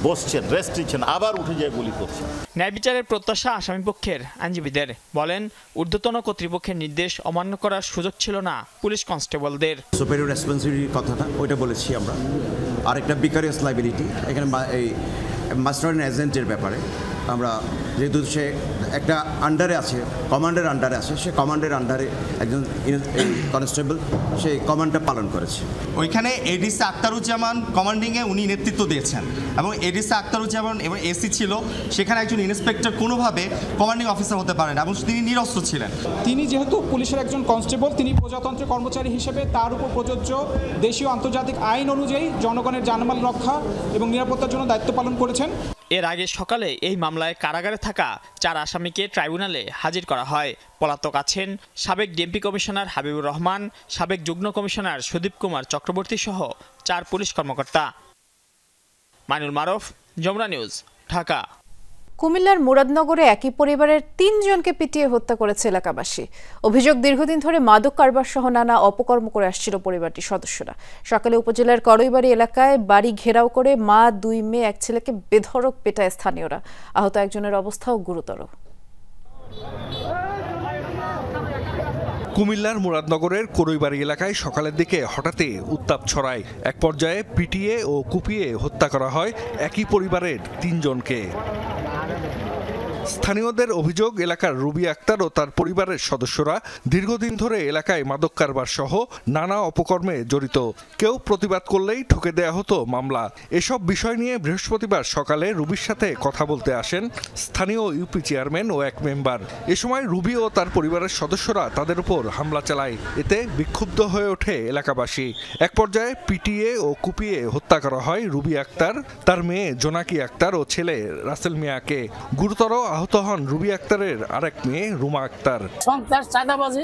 বসছেন, রেস্ট নিচ্ছেন, আবার উঠে যায় গুলি করছে। ন্যায় বিচারের প্রত্যাশা আসামিপক্ষের আইনজীবীদের। বলেন, ঊর্ধ্বতন কর্তৃপক্ষের নির্দেশ অমান্য করার সুযোগ ছিল না পুলিশ কনস্টেবলদের। সুপেরিয়র রেসপন্সিবিলিটির কথাটা ওইটা বলেছি আমরা। আর একটা ভিকারিয়াস লাইবিলিটি এখানে এই মাস্টার অ্যান্ড এজেন্টের ব্যাপারে আমরা যেহেতু সে একটা আন্ডারে আছে, কমান্ডের আন্ডারে আছে, সে কমান্ডের আন্ডারে একজন কনস্টেবল সেই কমান্ডটা পালন করেছে। ওইখানে এডিসি আক্তারুজ্জামান কমান্ডিংয়ে উনি নেতৃত্ব দিয়েছেন এবং এডিসি আক্তারুজ্জামান এবং এসি ছিল, সেখানে একজন ইন্সপেক্টর কোনোভাবে কমান্ডিং অফিসার হতে পারেন এবং তিনি নিরস্ত্র ছিলেন। তিনি যেহেতু পুলিশের একজন কনস্টেবল, তিনি প্রজাতন্ত্রের কর্মচারী হিসেবে তার উপর প্রযোজ্য দেশীয় আন্তর্জাতিক আইন অনুযায়ী জনগণের জানমাল রক্ষা এবং নিরাপত্তার জন্য দায়িত্ব পালন করেছেন। এর আগে সকালে এই মামলায় কারাগারে থাকা 4 আসামিকে ট্রাইব্যুনালে হাজির করা হয়। পলাতক আছেন সাবেক ডিএমপি কমিশনার হাবিবুর রহমান, সাবেক যুগ্ম কমিশনার সুদীপ কুমার চক্রবর্তী সহ 4 পুলিশ কর্মকর্তা। মাইনুল মারুফ, যমুনা নিউজ, ঢাকা। কুমিল্লার মুরাদনগরে একই পরিবারের 3 জনকে পিটিয়ে হত্যা করেছে এলাকাবাসী। অভিযোগ, দীর্ঘদিন ধরে মাদক কারবার সহ নানা অপকর্ম করে আসছিল পরিবারটির সদস্যরা। সকালে উপজেলার করইবাড়ি এলাকায় বাড়ি ঘেরাও করে মা, 2 মেয়ে, 1 ছেলেকে বেধড়ক পেটায় স্থানীয়রা। আহত একজনের অবস্থাও গুরুতর। কুমিল্লার মুরাদনগরের করইবাড়ি এলাকায় সকালের দিকে হঠাৎই উত্তাপ ছড়ায়। এক পর্যায়ে পিটিয়ে ও কুপিয়ে হত্যা করা হয় একই পরিবারের 3 জনকে। স্থানীয়দের অভিযোগ, এলাকার রুবি আক্তার ও তার পরিবারের সদস্যরা দীর্ঘদিন ধরে এলাকায় মাদক কারবার সহ নানা অপকর্মে জড়িত। কেউ প্রতিবাদ করলেই ঠুকে দেয়া হতো মামলা। এসব বিষয় নিয়ে বৃহস্পতিবার সকালে রুবির সাথে কথা বলতে আসেন স্থানীয় ইউপি চেয়ারম্যান ও এক মেম্বার। এ সময় রুবি ও তার পরিবারের সদস্যরা তাদের উপর হামলা চালায়। এতে বিক্ষুব্ধ হয়ে ওঠে এলাকাবাসী। এক পর্যায়ে পিটিয়ে ও কুপিয়ে হত্যা করা হয় রুবি আক্তার, তার মেয়ে জোনাকি আক্তার ও ছেলে রাসেল মিয়াকে। গুরুতর আহত হন রুবি আক্তারের আরেক মেয়ে রুমা আক্তার। সন্ত্রাস, চাঁদাবাজি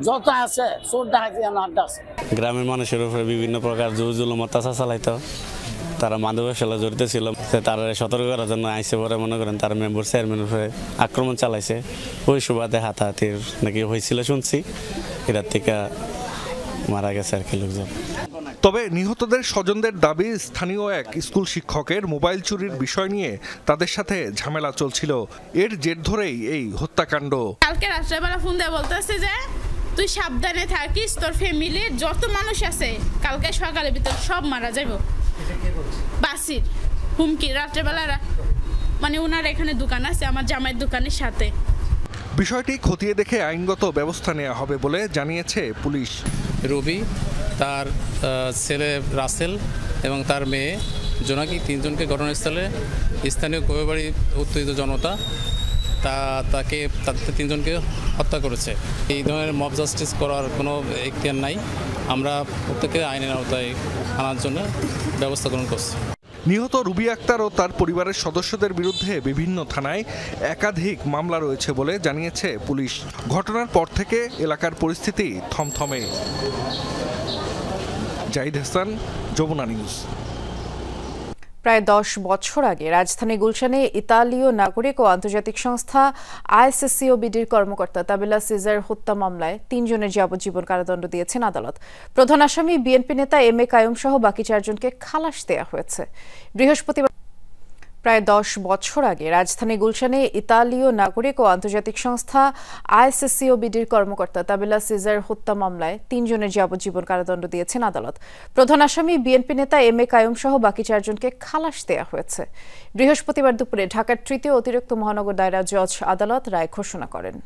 যত আছে, চোর ডাকাতি আড্ডা আছে। গ্রামের মানুষের উপরে বিভিন্ন প্রকার জুলুম অত্যাচার চালাইতো। তারা মাদকের সাথে জড়িত ছিল। তারা সতর্ক করার জন্য আইসে পরে মনে করেন তার মেম্বার চেয়ারম্যানের উপরে আক্রমণ চালাইছে। ওই সুবাদে হাতাহাতির নাকি হয়েছিল শুনছি। এটার থেকে মারা গেছে আর কি লোকজন। তবে নিহতদের স্বজনদের দাবি, স্থানীয় এক স্কুল শিক্ষকের মোবাইল চুরির বিষয় নিয়ে তাদের সাথে ঝামেলা চলছিল। এর জের ধরেই এই হত্যাকাণ্ড। কালকে রাত্রেবেলা ফোন দিয়ে বলতেছে যে তুই সাবধানে থাকিস, তোর ফ্যামিলির যত মানুষ আছে কালকে সকালের ভিতর সব মারা যাইব। বাসির হুমকি, রাত্রেবেলা মানে ওনার এখানে দোকান আছে আমার জামাইয়ের দোকানের সাথে। বিষয়টি খতিয়ে দেখে আইনগত ব্যবস্থা নেওয়া হবে বলে জানিয়েছে পুলিশ। রবি, তার ছেলে রাসেল এবং তার মেয়ে জোনাকি 3 জনকে ঘটনাস্থলে স্থানীয় কোয়েবাড়ি উত্তেজিত জনতা তাদের 3 জনকে হত্যা করেছে। এই ধরনের মব জাস্টিস করার কোনো এখতিয়ার নাই। আমরা প্রত্যেকে আইনের আওতায় আনার জন্য ব্যবস্থা গ্রহণ করছি। নিহত রুবি আক্তার ও তার পরিবারের সদস্যদের বিরুদ্ধে বিভিন্ন থানায় একাধিক মামলা রয়েছে বলে জানিয়েছে পুলিশ। ঘটনার পর থেকে এলাকার পরিস্থিতি থমথমে। জাহিদ হাসান, যমুনা নিউজ। প্রায় 10 বছর আগে রাজধানী গুলশানে ইতালীয় নাগরিক ও আন্তর্জাতিক সংস্থা আইএসসিওবিডির কর্মকর্তা তাবেলা সিজার হত্যা মামলায় 3 জনের যাবজ্জীবন কারাদণ্ড দিয়েছেন আদালত। প্রধান আসামি বিএনপি নেতা এম এ কাইয়ুম সহ বাকি 4 জনকে খালাস দেয়া হয়েছে। বৃহস্পতিবার প্রায় 10 বছর আগে রাজধানী গুলশানে ইতালীয় নাগরিক ও আন্তর্জাতিক সংস্থা আইএসসিওবিডির কর্মকর্তা তাবেলা সিজার হত্যা মামলায় 3 জনের যাবজ্জীবন কারাদণ্ড দিয়েছেন আদালত। প্রধান আসামি বিএনপি নেতা এম এ কাইয়ুম সহ বাকি 4 জনকে খালাস দেয়া হয়েছে। বৃহস্পতিবার দুপুরে ঢাকার 3য় অতিরিক্ত মহানগর দায়রা জজ আদালত রায় ঘোষণা করেন।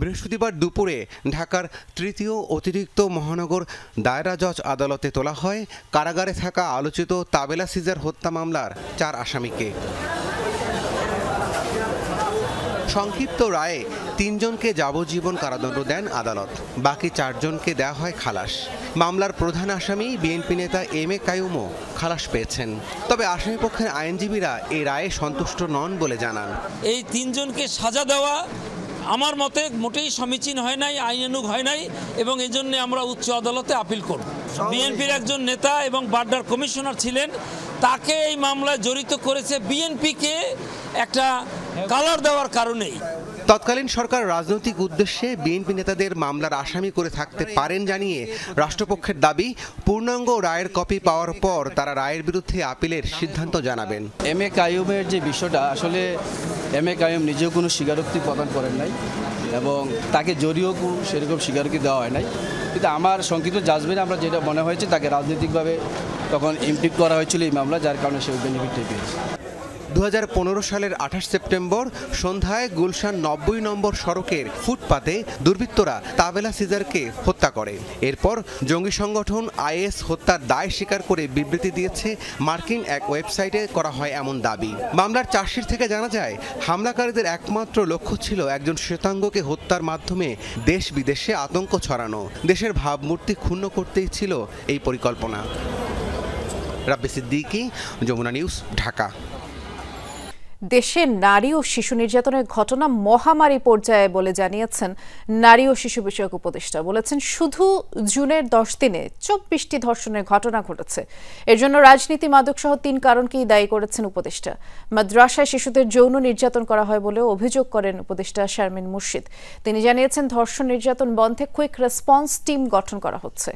বৃহস্পতিবার দুপুরে ঢাকার 3য় অতিরিক্ত মহানগর দায়রা জজ আদালতে তোলা হয় কারাগারে থাকা আলোচিত তাবেলা সিজার হত্যা মামলার 4 আসামিকে। সংক্ষিপ্ত রায়ে 3 জনকে যাবজ্জীবন কারাদণ্ড দেন আদালত, বাকি 4 জনকে দেওয়া হয় খালাস। মামলার প্রধান আসামি বিএনপি নেতা এম এ কাইয়ুমও খালাস পেয়েছেন। তবে আসামিপক্ষের আইনজীবীরা এই রায়ে সন্তুষ্ট নন বলে জানান। এই 3 জনকে সাজা দেওয়া আমার মতে মোটেই সমীচীন হয় নাই, আইনানুগ হয় নাই এবং এই জন্য আমরা উচ্চ আদালতে আপিল করব। বিএনপির একজন নেতা এবং বাড্ডার কমিশনার ছিলেন, তাকে এই মামলায় জড়িত করেছে বিএনপিকে একটা কালার দেওয়ার কারণেই। তৎকালীন সরকার রাজনৈতিক উদ্দেশ্যে বিএনপি নেতাদের মামলার আসামি করে থাকতে পারেন জানিয়ে রাষ্ট্রপক্ষের দাবি, পূর্ণাঙ্গ রায়ের কপি পাওয়ার পর তারা রায়ের বিরুদ্ধে আপিলের সিদ্ধান্ত জানাবেন। এম এ কাইয়ুমের যে বিষয়টা, আসলে এম এ কাইয়ুম নিজেও কোনো স্বীকারোক্তি প্রদান করেন নাই এবং তাকে জড়িয়েও সেরকম স্বীকারোক্তি দেওয়া হয় নাই। কিন্তু আমার সংক্ষিপ্ত জাজমেন্টে আমরা যেটা মনে হয়েছে তাকে রাজনৈতিকভাবে তখন ইমপ্লিট করা হয়েছিল এই মামলা, যার কারণে সে বেনিফিট পেয়েছে। 2015 সালের 28 সেপ্টেম্বর সন্ধ্যায় গুলশান 90 নম্বর সড়কের ফুটপাতে দুর্বৃত্তরা তাবেলা সিজারকে হত্যা করে। এরপর জঙ্গি সংগঠন IS হত্যার দায় স্বীকার করে বিবৃতি দিয়েছে মার্কিন এক ওয়েবসাইটে করা হয় এমন দাবি। মামলার চার্জশিট থেকে জানা যায় হামলাকারীদের একমাত্র লক্ষ্য ছিল একজন শ্বেতাঙ্গকে হত্যার মাধ্যমে দেশ বিদেশে আতঙ্ক ছড়ানো। দেশের ভাবমূর্তি ক্ষুণ্ণ করতেই ছিল এই পরিকল্পনা। রাব্বি সিদ্দিকী, যমুনা নিউজ, ঢাকা। দেশে নারী ও শিশু নির্যাতনের ঘটনা মহামারী পর্যায়ে বলে জানিয়েছেন নারী ও শিশু বিষয়ক উপদেষ্টা। বলেছেন শুধু জুনের 10 দিনে 24টি ধর্ষণের ঘটনা ঘটেছে। এর জন্য রাজনীতি, মাদক সহ 3 কারণকেই দায়ী করেছেন উপদেষ্টা। মাদ্রাসায় শিশুদের যৌন নির্যাতন করা হয় বলে অভিযোগ করেন উপদেষ্টা শারমিন মুর্শিদ। তিনি জানিয়েছেন ধর্ষণ নির্যাতন বন্ধে কুইক রেসপন্স টিম গঠন করা হচ্ছে।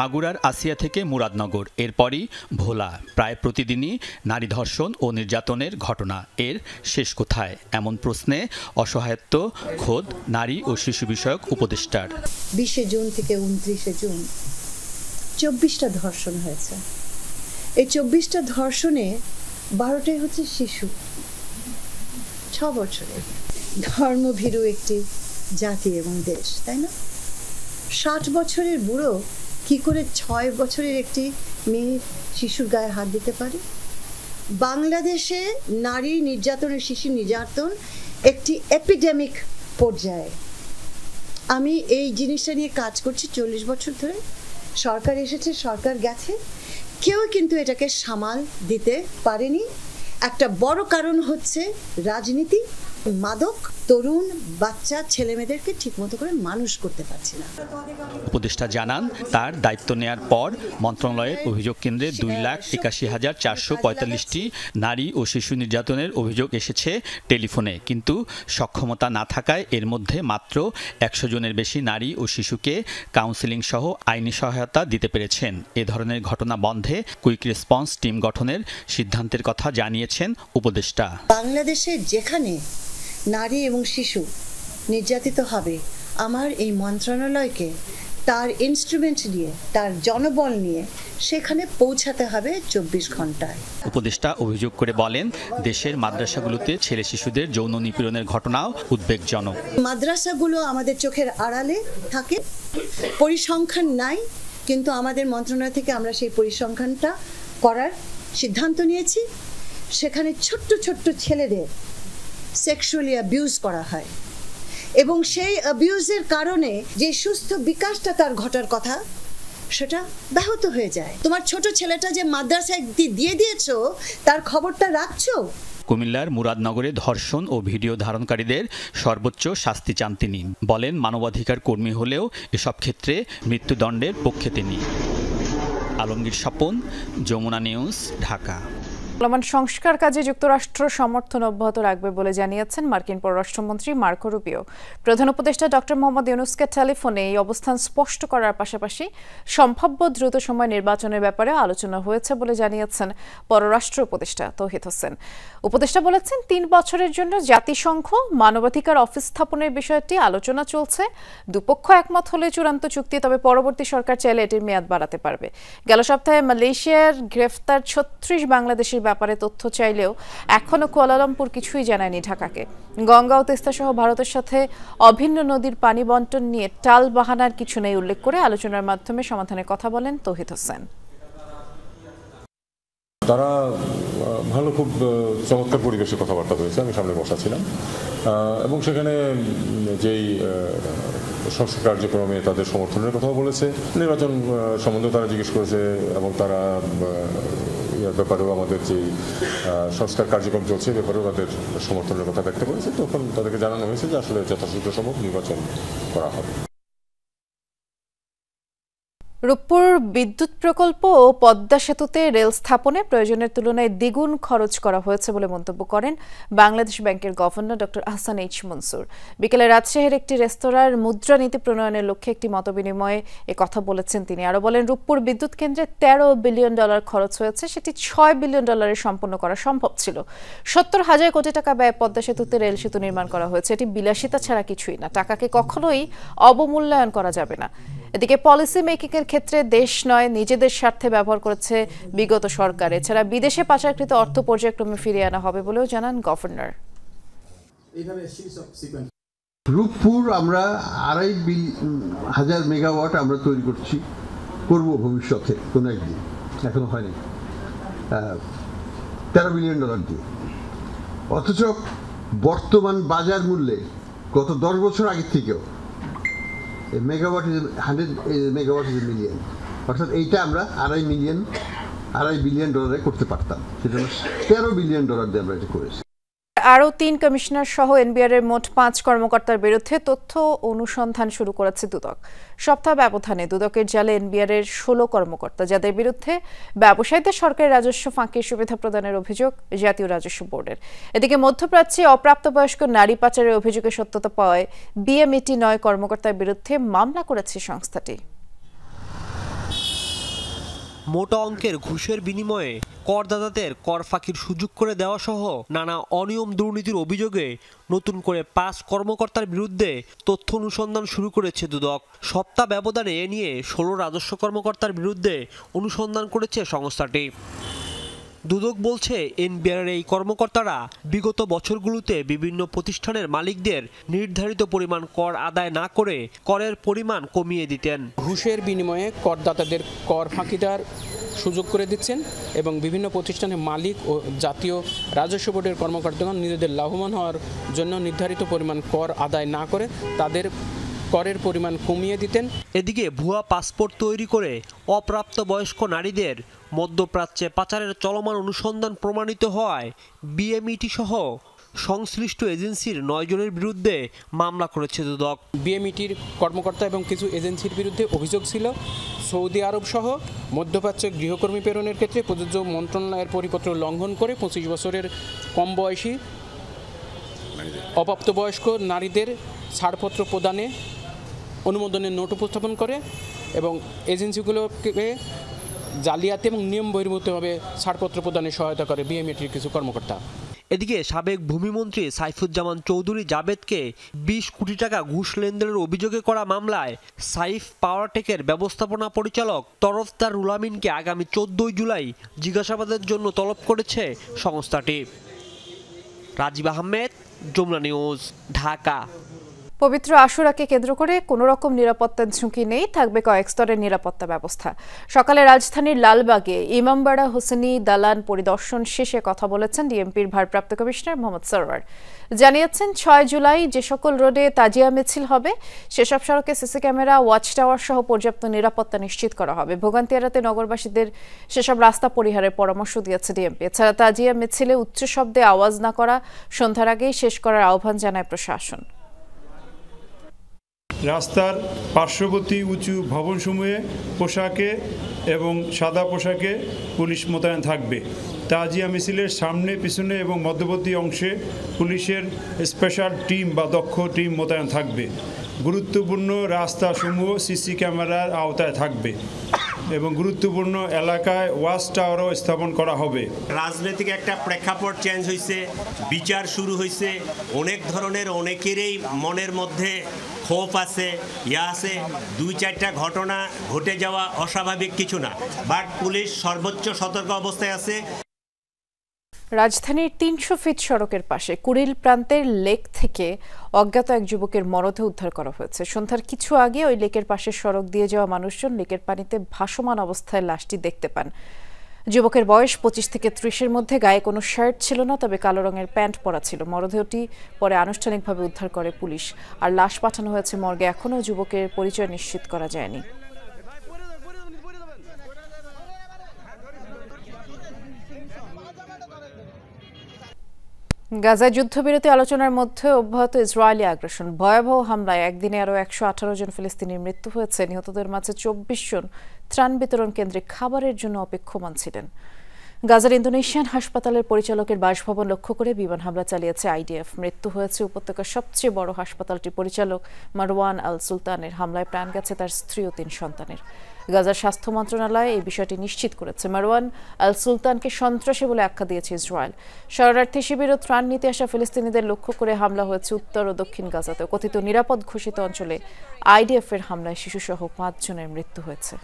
মাগুরার আসিয়া থেকে মুরাদনগর, এরপরই ভোলা। প্রায় প্রতিদিনই নারী ধর্ষণ ও নির্যাতনের ঘটনা। এর শেষ কোথায়, এমন প্রশ্নে অসহায়ত্ব খোদ নারী ও শিশু বিষয়ক উপদেষ্টার। 20 জুন থেকে 29 জুন 24টা ধর্ষণ হয়েছে। এই 24টা ধর্ষণে 12টাই হচ্ছে শিশু, 6 বছরের। ধর্মভীরু একটি জাতি এবং দেশ, তাই না? 60 বছরের বুড়ো কি করে 6 বছরের একটি মেয়ে শিশুর গায়ে হাত দিতে পারে? বাংলাদেশে নারী নির্যাতন ও শিশু নির্যাতন একটি এপিডেমিক পর্যায়ে। আমি এই জিনিসটা নিয়ে কাজ করছি 40 বছর ধরে। সরকার এসেছে, সরকার গেছে, কেউ কিন্তু এটাকে সামাল দিতে পারেনি। একটা বড় কারণ হচ্ছে রাজনীতি, মাদক, তরুণ বাচ্চা ছেলেমেয়েদেরকে ঠিকমতো করে মানুষ করতে পারছে না। উপদেষ্টা জানান তার দায়িত্ব নেয়ার পর মন্ত্রণালয়ের অভিযোগ কেন্দ্রে 2,81,445টি নারী ও শিশু নির্যাতনের অভিযোগ এসেছে টেলিফোনে, কিন্তু সক্ষমতা না থাকায় এর মধ্যে মাত্র 100 জনের বেশি নারী ও শিশুকে কাউন্সেলিং সহ আইনি সহায়তা দিতে পেরেছেন। এ ধরনের ঘটনা বন্ধে কুইক রেসপন্স টিম গঠনের সিদ্ধান্তের কথা জানিয়েছেন উপদেষ্টা। বাংলাদেশে যেখানে নারী এবং শিশু নির্যাতিত হবে, আমার এই মন্ত্রণালয়কে তার ইনস্ট্রুমেন্ট নিয়ে, তার জনবল নিয়ে সেখানে পৌঁছাতে হবে 24 ঘন্টায়। উপদেষ্টা অভিযোগ করে বলেন, দেশের মাদ্রাসাগুলোতে ছেলে শিশুদের যৌন নিপীড়নের ঘটনাও উদ্বেগজনক। মাদ্রাসাগুলো আমাদের চোখের আড়ালে থাকে, পরিসংখ্যান নাই, কিন্তু আমাদের মন্ত্রণালয় থেকে আমরা সেই পরিসংখ্যানটা করার সিদ্ধান্ত নিয়েছি। সেখানে ছোট্ট ছোট্ট ছেলেদের সেক্সুয়ালি অ্যাবিউজ করা হয় এবং সেই অ্যাবিউজের কারণে যে সুস্থ বিকাশটা তার ঘটার কথা সেটা ব্যাহত হয়ে যায়। তোমার ছোট ছেলেটা যে মাদ্রাসায় দিয়ে দিয়েছো, তার খবরটা রাখছো? কুমিল্লার মুরাদনগরে ধর্ষণ ও ভিডিও ধারণকারীদের সর্বোচ্চ শাস্তি চান তিনি। বলেন, মানবাধিকার কর্মী হলেও এসব ক্ষেত্রে মৃত্যুদণ্ডের পক্ষে তিনি। আলমগীর স্বপন, যমুনা নিউজ, ঢাকা। চলমান সংস্কার কাজে যুক্তরাষ্ট্র সমর্থন অব্যাহত রাখবে বলে জানিয়েছেন মার্কিন পররাষ্ট্রমন্ত্রী মার্কো রুবিও। প্রধান উপদেষ্টা ডক্টর মোহাম্মদ ইউনূসকে টেলিফোনে এই অবস্থান স্পষ্ট করার পাশাপাশি সম্ভাব্য দ্রুত সময় নির্বাচনের ব্যাপারে আলোচনা হয়েছে বলে জানিয়েছেন পররাষ্ট্র উপদেষ্টা তৌহিদ হোসেন। উপদেষ্টা বলেছেন, 3 বছরের জন্য জাতিসংঘ মানবাধিকার অফিস স্থাপনের বিষয়টি আলোচনা চলছে। দুপক্ষ একমত হলে চূড়ান্ত চুক্তি, তবে পরবর্তী সরকার চাইলে এটির মেয়াদ বাড়াতে পারবে। গেল সপ্তাহে মালয়েশিয়ার গ্রেফতার 36 বাংলাদেশের ব্যাপারে তথ্য চাইলেও এখনো কুয়ালালামপুর কিছুই জানায়নি ঢাকাকে। গঙ্গা ও তিস্তা সহ ভারতের সাথে অভিন্ন নদীর পানি বন্টন নিয়ে টাল বাহানার কিছু নেই উল্লেখ করে আলোচনার মাধ্যমে সমাধানের কথা বলেন তৌহিদ হোসেন। তারা ভালো, খুব চমৎকার পরিবেশে কথাবার্তা হয়েছে। আমি সামনে বসা ছিলাম এবং সেখানে যেই সংস্কার কার্যক্রমে তাদের সমর্থনের কথাও বলেছে, নির্বাচন সম্বন্ধেও তারা জিজ্ঞেস করেছে এবং তারা ব্যাপারেও আমাদের যে সংস্কার কার্যক্রম চলছে ব্যাপারেও তাদের সমর্থনের কথা ব্যক্ত করেছে। তখন তাদেরকে জানানো হয়েছে যে আসলে যথাযথ সম্ভব নির্বাচন করা হবে। রূপপুর বিদ্যুৎ প্রকল্প ও পদ্মা সেতুতে রেল স্থাপনে প্রয়োজনের তুলনায় দ্বিগুণ খরচ করা হয়েছে বলে মন্তব্য করেন বাংলাদেশ ব্যাংকের governor doctor Ahsan H Mansur. বিকেলে রাজশাহীর একটি রেস্তোরাঁর মুদ্রানীতি প্রণয়নের লক্ষ্যে একটি মতবিনিময়ে কথা বলেছেন তিনি। আরও বলেন, রূপপুর বিদ্যুৎ কেন্দ্রে $13 বিলিয়ন খরচ হয়েছে, সেটি $6 বিলিয়ন সম্পন্ন করা সম্ভব ছিল। 70,000 কোটি টাকা ব্যয়ে পদ্মা সেতুতে রেল সেতু নির্মাণ করা হয়েছে। এটি বিলাসিতা ছাড়া কিছুই না, টাকাকে কখনোই অবমূল্যায়ন করা যাবে না। এদিকে পলিসি মেকিং এর ক্ষেত্রে দেশ নয় নিজেদের স্বার্থে ব্যবহার করেছে বিগত সরকার। এছাড়া বিদেশে পাচারকৃত অর্থ পর্যায়ক্রমে ফিরিয়ে আনা হবে বলেও জানান গভর্নর। রূপপুর আমরা 2,500 মেগাওয়াট আমরা তৈরি করব ভবিষ্যতে কোনো একদিন, এখনো হয়নি, $13 বিলিয়ন দিয়ে। অথচ বর্তমান বাজার মূল্যে গত 10 বছর আগে থেকেও মেগাওয়াট 100 মেগাওয়াট ইজ মিলিয়ন, অর্থাৎ এইটা আমরা $2.5 বিলিয়ন করতে পারতাম, সেটা $13 বিলিয়ন দিয়ে আমরা এটা করেছি। আরও 3 কমিশনার সহ এনবিআর এর মোট 5 কর্মকর্তার বিরুদ্ধে তথ্য অনুসন্ধান শুরু করেছে দুদক। সপ্তাহ ব্যবধানে দুদকের জালে এনবিআর এর 16 কর্মকর্তা, যাদের বিরুদ্ধে ব্যবসায়ীদের সরকারি রাজস্ব ফাঁকির সুবিধা প্রদানের অভিযোগ জাতীয় রাজস্ব বোর্ডের। এদিকে মধ্যপ্রাচ্যে অপ্রাপ্তবয়স্ক নারী পাচারের অভিযোগে সত্যতা পাওয়ায় বিএমইটি 9 কর্মকর্তার বিরুদ্ধে মামলা করেছে সংস্থাটি। মোটা অঙ্কের ঘুষের বিনিময়ে করদাতাদের কর ফাঁকির সুযোগ করে দেওয়া সহ নানা অনিয়ম দুর্নীতির অভিযোগে নতুন করে 5 কর্মকর্তার বিরুদ্ধে তথ্য অনুসন্ধান শুরু করেছে দুদক। সপ্তাহ ব্যবধানে এ নিয়ে 16 রাজস্ব কর্মকর্তার বিরুদ্ধে অনুসন্ধান করেছে সংস্থাটি। দুদক বলছে এনবিআর এই কর্মকর্তারা বিগত বছরগুলোতে বিভিন্ন প্রতিষ্ঠানের মালিকদের নির্ধারিত পরিমাণ কর আদায় না করে করের পরিমাণ কমিয়ে দিতেন। ঘুষের বিনিময়ে করদাতাদের কর ফাঁকি দেওয়ার সুযোগ করে দিচ্ছেন এবং বিভিন্ন প্রতিষ্ঠানের মালিক ও জাতীয় রাজস্ব বোর্ডের কর্মকর্তাগণ নিজেদের লাভবান হওয়ার জন্য নির্ধারিত পরিমাণ কর আদায় না করে তাদের করের পরিমাণ কমিয়ে দিতেন। এদিকে ভুয়া পাসপোর্ট তৈরি করে অপ্রাপ্তবয়স্ক নারীদের মধ্যপ্রাচ্যে পাচারের চলমান অনুসন্ধান প্রমাণিত হওয়ায় বিএমইটি সহ সংশ্লিষ্ট এজেন্সির 9 জনের বিরুদ্ধে মামলা করেছে দুদক। বিএমইটির কর্মকর্তা এবং কিছু এজেন্সির বিরুদ্ধে অভিযোগ ছিল সৌদি আরব সহ মধ্যপ্রাচ্যে গৃহকর্মী প্রেরণের ক্ষেত্রে প্রযোজ্য মন্ত্রণালয়ের পরিপত্র লঙ্ঘন করে 25 বছরের কম বয়সী অপ্রাপ্তবয়স্ক নারীদের ছাড়পত্র প্রদানে অনুমোদনের নোট উপস্থাপন করে এবং এজেন্সিগুলোকে জালিয়াতি এবং নিয়ম বহির্ভূতভাবে ছাড়পত্র প্রদানে সহায়তা করে বিএমইটির কিছু কর্মকর্তা। এদিকে সাবেক ভূমিমন্ত্রী সাইফুজ্জামান চৌধুরী জাবেদকে 20 কোটি টাকা ঘুষ লেনদেনের অভিযোগে করা মামলায় সাইফ পাওয়ারটেকের ব্যবস্থাপনা পরিচালক তরফদার রুল আমিনকে আগামী 14 জুলাই জিজ্ঞাসাবাদের জন্য তলব করেছে সংস্থাটি। রাজীব আহমেদ, যমুনা নিউজ, ঢাকা। পবিত্র আশুরাকে কেন্দ্র করে কোনো রকম নিরাপত্তার ঝুঁকি নেই, থাকবে কয়েক স্তরের নিরাপত্তা ব্যবস্থা। সকালে রাজধানীর লালবাগে ইমামবাড়া হোসেনি দালান পরিদর্শন শেষে কথা বলেছেন ডিএমপির ভারপ্রাপ্ত কমিশনার মোহাম্মদ সরওয়ার। জানিয়েছেন 6 জুলাই যে সকল রোডে তাজিয়া মিছিল হবে সেসব সড়কে সিসি ক্যামেরা, ওয়াচ টাওয়ার সহ পর্যাপ্ত নিরাপত্তা নিশ্চিত করা হবে। ভোগান্তি এড়াতে নগরবাসীদের সেসব রাস্তা পরিহারের পরামর্শ দিয়েছে ডিএমপি। এছাড়া তাজিয়া মিছিলে উচ্চ শব্দে আওয়াজ না করা, সন্ধ্যার আগেই শেষ করার আহ্বান জানায় প্রশাসন। রাস্তার পার্শ্ববর্তী উঁচু ভবনসমূহে পোশাকে এবং সাদা পোশাকে পুলিশ মোতায়েন থাকবে। তাজিয়া মিছিলের সামনে, পিছনে এবং মধ্যবর্তী অংশে পুলিশের স্পেশাল টিম বা দক্ষ টিম মোতায়েন থাকবে। গুরুত্বপূর্ণ রাস্তাসমূহ সিসি ক্যামেরার আওতায় থাকবে এবং গুরুত্বপূর্ণ এলাকায় ওয়াচ টাওয়ারও স্থাপন করা হবে। রাজনৈতিক একটা প্রেক্ষাপট চেঞ্জ হয়েছে, বিচার শুরু হয়েছে, অনেক ধরনের অনেকেরই মনের মধ্যে ক্ষোভ আছে, আছে। 2-4টা ঘটনা ঘটে যাওয়া অস্বাভাবিক কিছু না, বাট পুলিশ সর্বোচ্চ সতর্ক অবস্থায় আছে। রাজধানীর 300 ফিট সড়কের পাশে কুড়িল প্রান্তের লেক থেকে অজ্ঞাত এক যুবকের মরদেহ উদ্ধার করা হয়েছে। সন্ধ্যার কিছু আগে ওই লেকের পাশে সড়ক দিয়ে যাওয়া মানুষজন লেকের পানিতে ভাসমান অবস্থায় লাশটি দেখতে পান। যুবকের বয়স 25 থেকে 30-এর মধ্যে, গায়ে কোনো শার্ট ছিল না, তবে কালো রঙের প্যান্ট পরা ছিল। মরদেহটি পরে আনুষ্ঠানিকভাবে উদ্ধার করে পুলিশ, আর লাশ পাঠানো হয়েছে মর্গে। এখনও যুবকের পরিচয় নিশ্চিত করা যায়নি। গাজায় যুদ্ধবিরতি আলোচনার মধ্যে অব্যাহত ইসরায়েলি আগ্রাসন, ভয়াবহ হামলায় একদিনে আরও 118 জন ফিলিস্তিনির মৃত্যু হয়েছে। নিহতদের মাঝে 24 জন ত্রাণ বিতরণ কেন্দ্রে খাবারের জন্য অপেক্ষমান ছিলেন। গাজার ইন্দোনেশিয়ান হাসপাতালের পরিচালকের বাসভবন লক্ষ্য করে বিমান হামলা চালিয়েছে আইডিএফ। মৃত্যু হয়েছে উপত্যকার সবচেয়ে বড় হাসপাতালটির পরিচালক মারওয়ান আল সুলতানের। হামলায় প্রাণ গেছে তার স্ত্রী ও 3 সন্তানের। গাজার স্বাস্থ্য মন্ত্রণালয় এই বিষয়টি নিশ্চিত করেছে। মারওয়ান আল সুলতানকে সন্ত্রাসী বলে আখ্যা দিয়েছে ইসরায়েল। শরণার্থী শিবির ও ত্রাণ নিতে আসা ফিলিস্তিনিদের লক্ষ্য করে হামলা হয়েছে উত্তর ও দক্ষিণ গাজাতে। কথিত নিরাপদ ঘোষিত অঞ্চলে আইডিএফ এর হামলায় শিশুসহ 5 জনের মৃত্যু হয়েছে।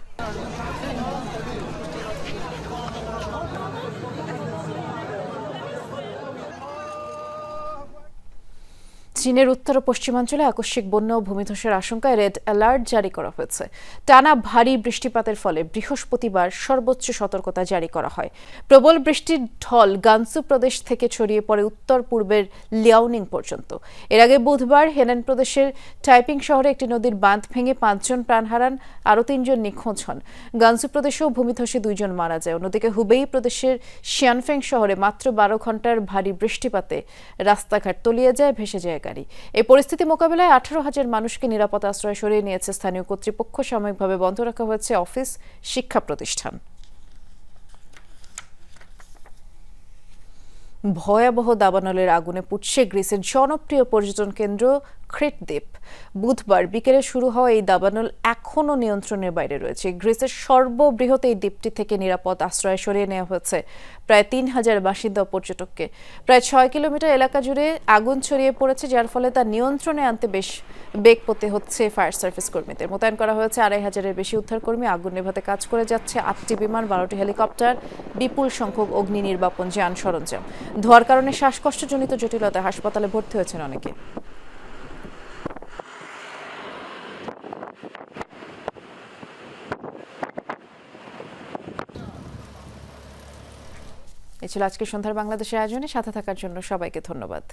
চীনের উত্তর ও পশ্চিমাঞ্চলে আকস্মিক বন্যা ও ভূমিধসের আশঙ্কায় রেড অ্যালার্ট জারি করা হয়েছে। টানা ভারী বৃষ্টিপাতের ফলে বৃহস্পতিবার সর্বোচ্চ সতর্কতা জারি করা হয়। প্রবল বৃষ্টির ঢল গানসু প্রদেশ থেকে ছড়িয়ে পড়ে উত্তর পূর্বের লিয়াওনিং পর্যন্ত। এর আগে বুধবার হেনান প্রদেশের টাইপিং শহরে একটি নদীর বাঁধ ভেঙে 5 জন প্রাণ হারান, আরও 3 জন নিখোঁজ হন। গানসু প্রদেশেও ভূমিধসে 2 জন মারা যায়। অন্যদিকে হুবেই প্রদেশের শিয়ানফেং শহরে মাত্র 12 ঘন্টার ভারী বৃষ্টিপাতে রাস্তাঘাট তলিয়ে যায়, ভেসে যায় গাড়ি। এই পরিস্থিতি মোকাবিলায় 18,000 মানুষকে নিরাপদ আশ্রয় সরিয়ে নিয়েছে স্থানীয় কর্তৃপক্ষ। সাময়িকভাবে বন্ধ রাখা হয়েছে অফিস, শিক্ষা প্রতিষ্ঠান। ভয়াবহ দাবানলের আগুনে পুড়ছে গ্রিসের জনপ্রিয় পর্যটন কেন্দ্র ক্রেট দ্বীপ। বুধবার বিকেলে শুরু হওয়া এই দাবানল এখনও নিয়ন্ত্রণের বাইরে রয়েছে। গ্রিসের সর্ববৃহৎ এই দ্বীপটি থেকে নিরাপদ আশ্রয় সরিয়ে নেওয়া হয়েছে প্রায় 3,000 বাসিন্দা ও পর্যটককে। প্রায় 6 কিলোমিটার এলাকা জুড়ে আগুন ছড়িয়ে পড়েছে, যার ফলে তা নিয়ন্ত্রণে আনতে বেশ বেগ পেতে হচ্ছে ফায়ার সার্ভিস কর্মীদের। মোতায়েন করা হয়েছে 2,500-এর বেশি উদ্ধারকর্মী। আগুন নেভাতে কাজ করে যাচ্ছে 8টি বিমান, 12টি হেলিকপ্টার, বিপুল সংখ্যক অগ্নি নির্বাপন যান সরঞ্জাম। ধোঁয়ার কারণে শ্বাসকষ্টজনিত জটিলতায় হাসপাতালে ভর্তি হয়েছেন অনেকে। এ ছিল আজকে সন্ধ্যার বাংলাদেশের আয়োজনে। সাথে থাকার জন্য সবাইকে ধন্যবাদ।